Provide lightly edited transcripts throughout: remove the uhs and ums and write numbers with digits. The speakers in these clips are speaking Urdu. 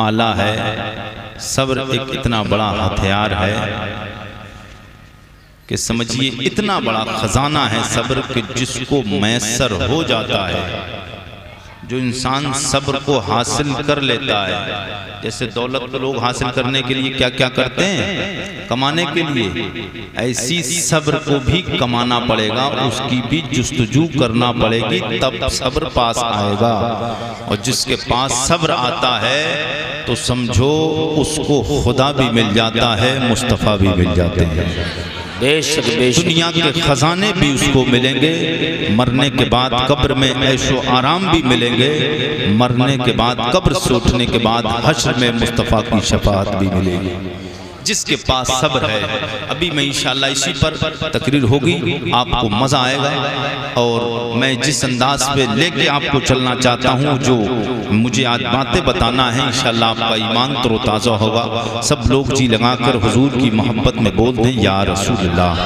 آلہ ہے، صبر ایک اتنا بڑا ہتھیار ہے کہ سمجھیے اتنا بڑا خزانہ ہے صبر کہ جس کو میسر ہو جاتا ہے، جو انسان صبر کو حاصل کر لیتا ہے، جیسے دولت کو لوگ حاصل کرنے کے لیے کیا کیا کرتے ہیں؟ کمانے کے لیے، ایسی صبر کو بھی کمانا پڑے گا، اس کی بھی جستجو کرنا پڑے گی، تب صبر پاس آئے گا۔ اور جس کے پاس صبر آتا ہے تو سمجھو اس کو خدا بھی مل جاتا ہے، مصطفیٰ بھی مل جاتے ہیں، بے شک بے شک، دنیا کے خزانے بھی اس کو ملیں گے، مرنے کے بعد قبر میں عیش و آرام بھی ملیں گے، مرنے کے بعد قبر سے اٹھنے کے بعد حشر میں مصطفیٰ کی شفاعت بھی ملے گی۔ جس کے پاس صبر ہے، ابھی میں انشاءاللہ اسی پر تقریر ہوگی، آپ کو مزہ آئے گا، اور میں جس انداز پہ لے کے آپ کو چلنا چاہتا ہوں، جو مجھے آج باتیں بتانا ہے، انشاءاللہ آپ کا ایمان تر و تازہ ہوگا۔ سب لوگ جی لگا کر حضور کی محبت میں بول دیں یا رسول اللہ۔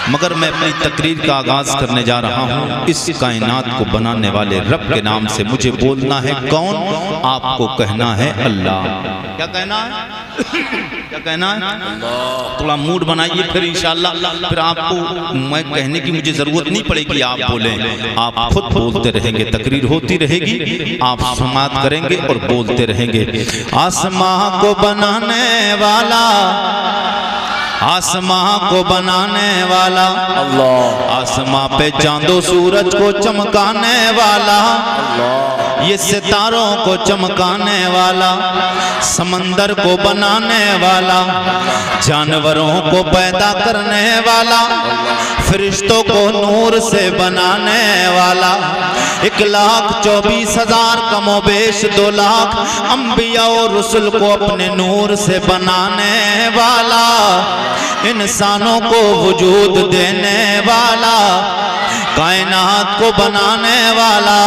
مگر میں اپنی تقریر کا آغاز کرنے جا رہا ہوں اس کائنات کو بنانے والے رب کے نام سے۔ مجھے بولنا ہے کون؟ آپ کو کہنا ہے اللہ۔ کیا کہنا ہے؟ کیا کہنا ہے؟ تھوڑا موڈ بنائیے، پھر انشاءاللہ پھر آپ کو میں کہنے کی مجھے ضرورت نہیں پڑے گی، آپ بولیں، آپ خود بولتے رہیں گے، تقریر ہوتی رہے گی، آپ سماعت کریں گے اور بولتے رہیں گے۔ آسمان کو بنانے والا، آسمان کو بنانے والا اللہ، آسمان پہ چاند و سورج کو چمکانے والا اللہ، یہ ستاروں کو چمکانے والا، سمندر کو بنانے والا، جانوروں کو پیدا کرنے والا، فرشتوں کو نور سے بنانے والا، 1,24,000 کم و بیش 2 لاکھ انبیاء و رسل کو اپنے نور سے بنانے والا، انسانوں کو وجود دینے والا، کائنات کو بنانے والا،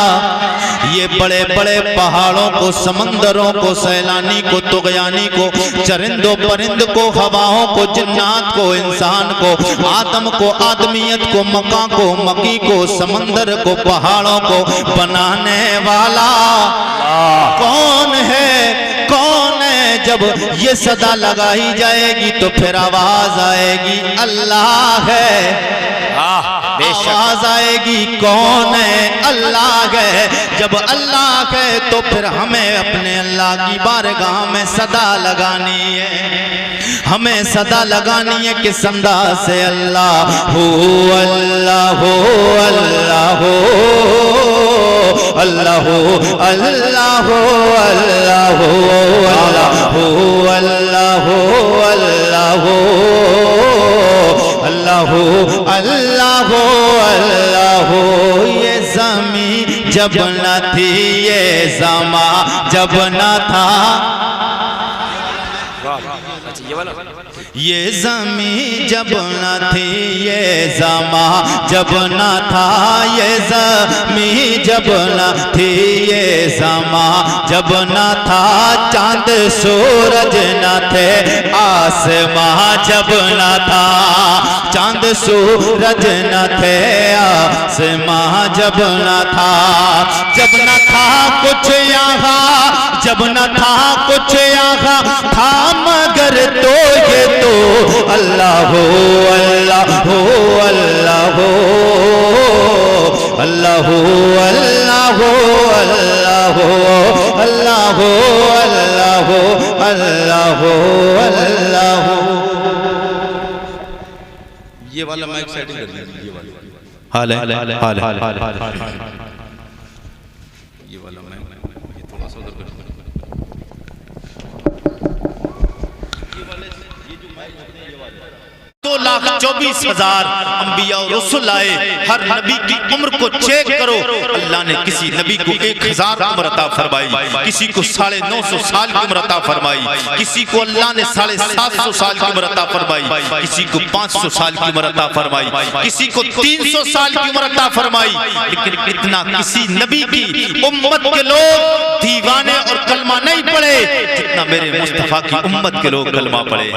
یہ بڑے بڑے پہاڑوں کو، سمندروں کو، سیلانی کو، طغیانی کو، چرند و پرند کو، ہواؤں کو، جنات کو، انسان کو، آدم کو، آدمیت کو، مکہ کو، مکی کو، سمندر کو، پہاڑوں کو بنانے والا کون ہے؟ کون ہے؟ جب یہ صدا لگائی جائے گی تو پھر آواز آئے گی اللہ ہے، آواز آئے گی کون ہے؟ اللہ ہے۔ جب اللہ ہے تو پھر ہمیں اپنے اللہ کی بارگاہ میں صدا لگانی ہے، ہمیں صدا لگانی ہے کس انداز سے؟ اللہ ہو، اللہ ہو، اللہ ہو، اللہ ہو، اللہ ہو، اللہ ہو، اللہ ہو، اللہ ہو، اللہ ہو، اللہ ہو، اللہ ہو، اللہ ہو۔ یہ زمین جب نہ تھی، یہ زمان جب نہ تھا، یہ زمین جب نہ تھی، یہ زمان جب نہ تھا، یہ زمین جب نہ تھی، یہ زمان جب نہ تھا، چاند سورج نہ تھے، آسمان جب نہ تھا، چاند سورج نہ تھے، آسمان جب نہ تھا، جب نہ تھا کچھ یہاں، جب نہ تھا کچھ یہاں تھا، مگر تو یہ تو اللہ ہو، اللہ ہو، اللہ ہو، اللہ ہو، اللہ ہو، اللہ ہو، اللہ ہو، اللہ ہو، اللہ ہو، اللہ ہو۔ یہ والا مائک سیٹنگ کر لیجیے، یہ والا حال ہے، حال ہے، یہ والا مائک تھوڑا سا ادھر کر 2,24,000 انبیاء و رسول آئے، ہر نبی کی عمر کو چیک کرو، اللہ نے کسی نبی کو 1,000 عمر عطا فرمائی، کسی کو 950 سال کی عمر عطا فرمائی، کسی کو اللہ نے 750 سال کی عمر عطا فرمائی، کسی کو 500 سال کی عمر عطا فرمائی، کسی کو 300 سال کی عمر عطا فرمائی، لیکن اتنا کسی نبی کی امت کے لوگ دیوانے اور کلمہ نہیں پڑھے نہ میرے مصطفیٰ کی امت کے لوگ کلمہ پڑھے۔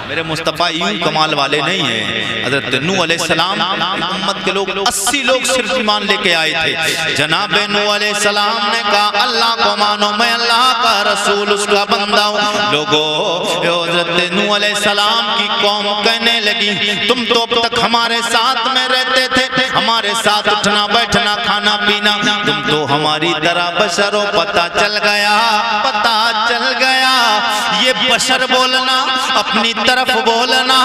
میرے مصطفیٰ یوں کمال والے نہیں ہیں۔ حضرت نوح علیہ السلام امت کے لوگ 80 لوگ صرف ایمان لے کے آئے تھے۔ جناب نوح علیہ السلام نے کہا اللہ کو مانو، میں اللہ کا رسول اس کا بندہ ہوں۔ لوگوں، حضرت نوح علیہ السلام کی قوم کہنے لگی تم تو اب تک ہمارے ساتھ میں رہتے تھے، ہمارے ساتھ اٹھنا بیٹھنا کھانا پینا، تم تو ہماری طرح بشر ہو، پتہ چل گیا، پتہ چل گیا۔ یہ بشر بولنا، اپنی طرف بولنا،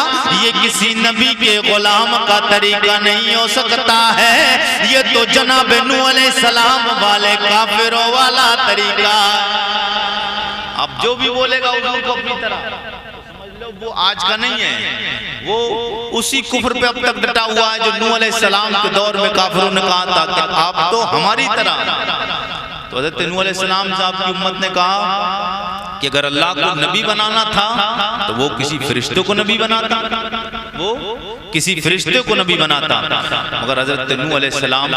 یہ کسی نبی کے غلام کا طریقہ نہیں ہو سکتا ہے، یہ تو جناب نوح علیہ السلام والے کافروں والا طریقہ۔ اب جو بھی بولے گا حضور کو اپنی طرح سمجھ لو، وہ آج کا نہیں ہے، وہ اسی کفر پہ اب تک ڈٹا ہوا ہے جو نوح علیہ السلام کے دور میں کافروں نے کہا تھا کہ آپ تو ہماری طرح۔ تو حضرت نوح علیہ السلام صاحب کی امت نے کہا کہ اگر اللہ کو نبی بنانا تھا تو وہ کسی فرشتے کو نبی بناتا، وہ کسی فرشتے کو نبی بناتا، مگر حضرت نوح علیہ السلام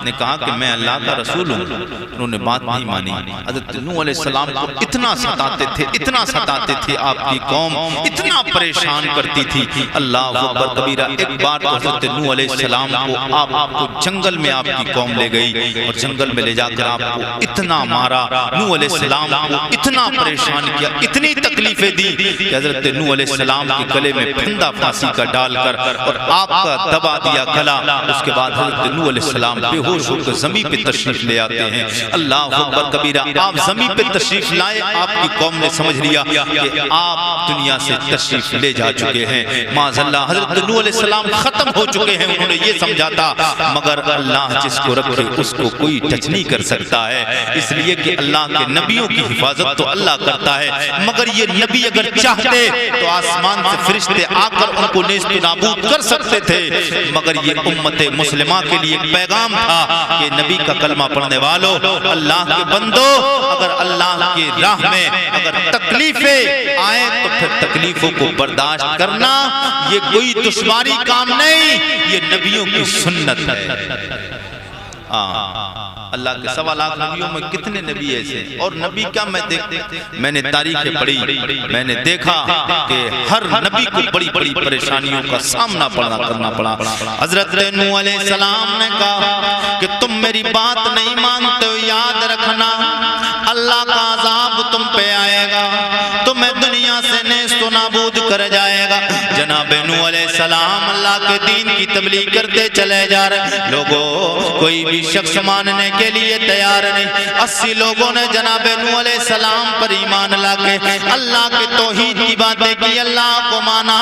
نے کہا کہ میں اللہ کا رسول ہوں، انہوں نے بات نہیں مانی۔ حضرت نوح علیہ السلام کو اتنا ستاتے تھے، اتنا ستاتے تھے، آپ کی قوم اتنا پریشان کرتی تھی۔ اللہ اکبر کبیرہ، ایک بار تو حضرت نوح علیہ السلام کو آپ کو جنگل میں آپ کی قوم لے گئی اور جنگل میں لے جا کر آپ کو اتنا مارا، نوح علیہ السلام کو اتنا پریشان کیا، اتنی تکلیفیں دی کہ حضرت نوح علیہ السلام کے گلے میں پھندا پھانسی کا ڈال کر اور آپ کا دبا دیا گلا۔ اس کے بعد حضرت نوح علیہ السلام بے ہوش ہو کر زمین پہ تشریف لے آتے ہیں۔ اللہ اکبر کبیرہ، آپ زمین پہ تشریف لائے، آپ کی قوم نے سمجھ لیا کہ آپ دنیا سے تشریف لے جا چکے ہیں۔ معاذ اللہ، حضرت نوح علیہ السلام ختم ہو چکے ہیں، انہوں نے یہ سمجھا تھا مگر اللہ جس کو رکھے اس کو کوئی ٹچ نہیں کر سکتا ہے، اس لیے کہ اللہ کے نبیوں کی حفاظت تو اللہ کرتا ہے، مگر یہ نبی اگر چاہتے تو آسمان سے فرشتے آ کر ان کو نیست و نابود کر سکتے تھے، مگر یہ امت مسلمہ کے لیے ایک پیغام تھا کہ نبی کا کلمہ پڑھنے والوں، اللہ کے بندوں، اگر اللہ کی راہ میں اگر تکلیفیں آئیں تو پھر تکلیفوں کو برداشت کرنا یہ کوئی دشواری کام نہیں، یہ نبیوں کی سنت ہے۔ اللہ کے 1.25 لاکھ نبیوں میں کتنے نبی ایسے ہیں، اور نبی کیا میں نے تاریخیں پڑھی، میں نے دیکھا کہ ہر نبی کو بڑی بڑی پریشانیوں کا سامنا کرنا پڑا۔ حضرت نوح علیہ السلام نے کہا کہ تم میری بات نہیں مانتے ہو، یاد رکھنا اللہ کا عذاب تم پہ آئے گا، تمہیں دنیا سے نیست و نابود کر جائے گا۔ جناب نوح علیہ السلام اللہ کے دین کی تبلیغ کرتے چلے جا رہے، لوگوں کوئی بھی شخص ماننے کے لیے تیار نہیں۔ 80 لوگوں نے جناب نوح علیہ السلام پر ایمان لا کے اللہ کے توحید کی باتیں کی، اللہ کو مانا،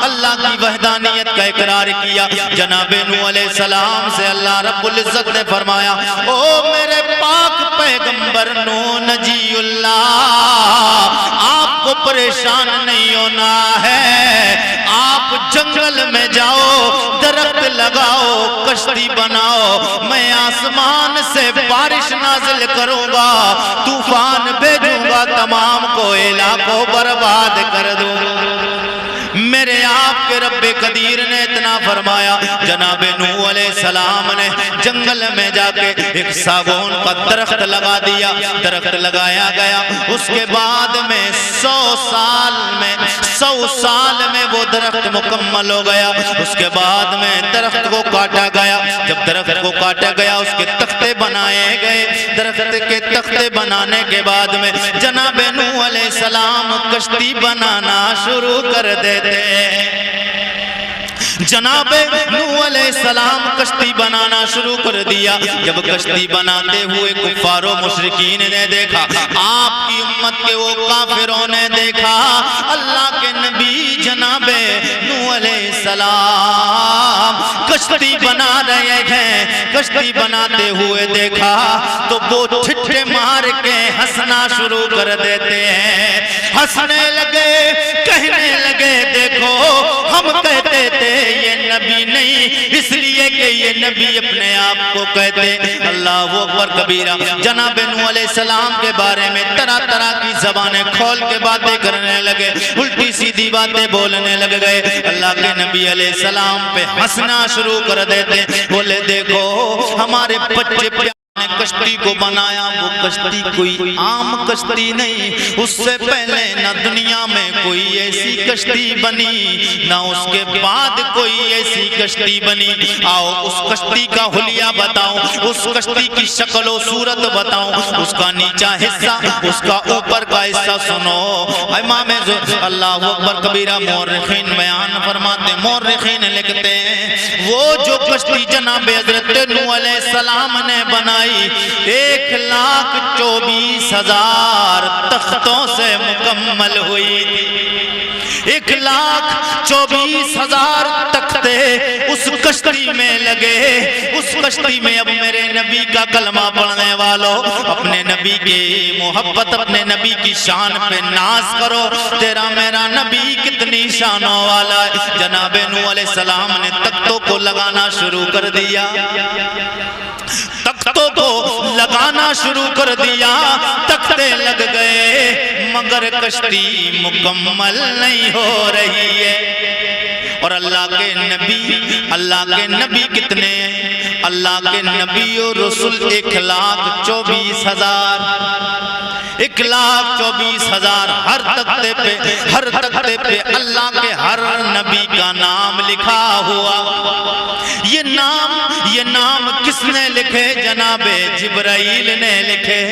اللہ کی وحدانیت کا اقرار کیا۔ جناب نوح علیہ السلام سے اللہ رب العزت نے فرمایا او میرے پاک پیغمبر نوح نجی اللہ، آپ کو پریشان نہیں ہونا ہے، آپ جنگل میں جاؤ، درخت لگاؤ، کشتی بناؤ، میں آسمان سے بارش نازل کروں گا، طوفان بھیجوں گا، تمام کو علاقوں برباد کر دوں گا۔ میرے آپ کے رب قدیر نے اتنا فرمایا، جناب نوح علیہ السلام نے جنگل میں جا کے ایک ساگون کا درخت لگا دیا، درخت لگایا گیا، اس کے بعد میں 100 سال میں وہ درخت مکمل ہو گیا۔ اس کے بعد میں درخت کو کاٹا گیا، جب درخت کو کاٹا گیا اس کے تختے بنائے گئے، درخت کے تختے بنانے کے بعد میں جناب نوح علیہ السلام کشتی بنانا شروع کر دیتے ہیں۔ جناب نوح علیہ السلام کشتی بنانا شروع کر دیا۔ جب کشتی بناتے ہوئے کفار و مشرکین نے دیکھا، آپ کی امت کے وہ کافروں نے دیکھا، اللہ کے نبی جناب نوح علیہ السلام کشتی بنا رہے ہیں، کشتی بناتے ہوئے دیکھا تو وہ ٹھٹھے مار کے ہنسنا شروع کر دیتے ہیں، ہنسنے لگے، کہنے لگے دیکھو ہم کہتے تھے یہ نبی نہیں، اس لیے کہ یہ نبی اپنے آپ کو کہتے۔ اللہ اکبر کبیرہ، جناب نوح علیہ السلام کے بارے میں طرح طرح کی زبانیں کھول کے باتیں کرنے لگے، الٹی سیدھی باتیں بولنے لگ گئے۔ اللہ کے نبی علیہ السلام پہ ہنسنا شروع کر دیتے، بولے دیکھو ہمارے بچے نے کشتی کو بنایا، وہ کشتی کوئی عام کشتی نہیں، اس سے پہلے نہ دنیا میں کوئی ایسی کشتی بنی نہ اس کے بعد کوئی ایسی کشتی بنی۔ آؤ اس کشتی کا حلیہ بتاؤں، اس کشتی کی شکل و صورت بتاؤں، اس کا نیچا حصہ، اس کا اوپر کا حصہ سنو۔ امام اللہ اکبر کبیرہ مورخین بیان فرماتے، مورخین لکھتے ہیں وہ جو کشتی جناب حضرت نوح علیہ السلام نے بنائی 1,24,000 تختوں سے مکمل ہوئی تھی۔ 1,24,000 تختے اس کشتی میں لگے۔ اس کشتی میں اب میرے نبی کا کلمہ پڑھنے والوں اپنے نبی کی محبت، اپنے نبی کی شان پہ ناز کرو، تیرا میرا نبی کتنی شانوں والا ہے۔ جناب نوح علیہ السلام نے تختوں کو لگانا شروع کر دیا، تختوں کو لگانا شروع کر دیا، تختے لگ گئے مگر کشتی مکمل نہیں ہو رہی ہے۔ اور اللہ کے نبی کتنے ہیں؟ اللہ کے نبی اور رسول 1,24,000 1,24,000 ہر تختے پہ اللہ کے ہر نبی کا نام لکھا ہوا۔ یہ نام کس نے لکھے؟ جناب جبرائیل نے لکھے۔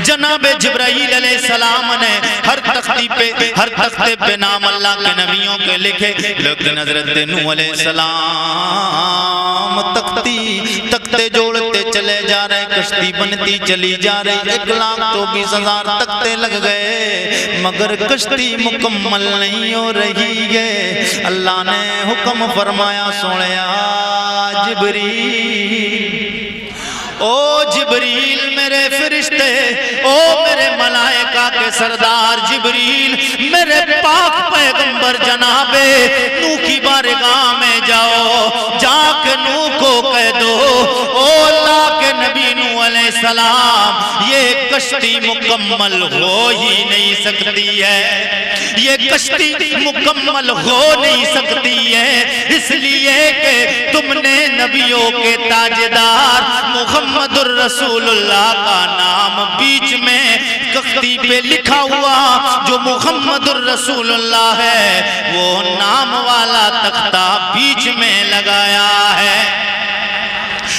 جناب جبرائیل علیہ السلام نے ہر تختے پہ نام اللہ کے نبیوں کے لکھے، لیکن حضرت نوح علیہ السلام تختے جوڑتے چلے جا رہے، کشتی بنتی چلی جا رہی، 1,24,000 تختے لگ گئے مگر کشتی مکمل نہیں ہو رہی ہے۔ اللہ نے حکم فرمایا، سوڑیا جبریل میرے فرشتے، او میرے ملائکہ کے سردار جبریل، میرے پاک پیغمبر جناب نوح کی بارگاہ میں جاؤ، جا کے نوح کو کہہ دو، او اللہ کے نبی نوح علیہ السلام، یہ کشتی مکمل ہو ہی نہیں سکتی ہے، یہ کشتی مکمل ہو نہیں سکتی ہے، اس لیے کہ تم نے نبیوں کے تاجدار محمد الرسول اللہ کا نام بیچ میں کشتی پہ لکھا ہوا جو محمد الرسول اللہ ہے، وہ نام والا تختہ بیچ میں لگایا ہے،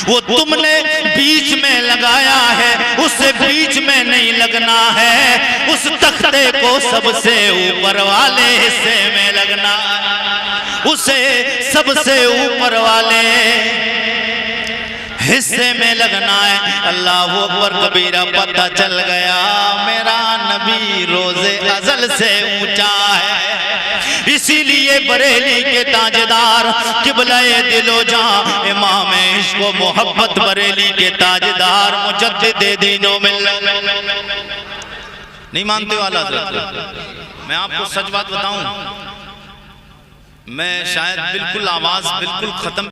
وہ تم نے بیچ میں لگایا ہے، اسے بیچ میں نہیں لگنا ہے، اس تختے کو سب سے اوپر والے حصے میں لگنا ہے، اسے سب سے اوپر والے حصے میں لگنا ہے۔ اللہ اکبر کبیرہ، پتہ چل گیا میرا نبی روز ازل سے اونچا ہے، اسی لیے بریلی کے تاجدار قبلہ دل و جان امام عشق و محبت بریلی کے تاجدار مجدد دین و ملت نہیں مانتے والا حضرت۔ میں آپ کو سچ بات بتاؤں، میں شاید بالکل آواز بالکل ختم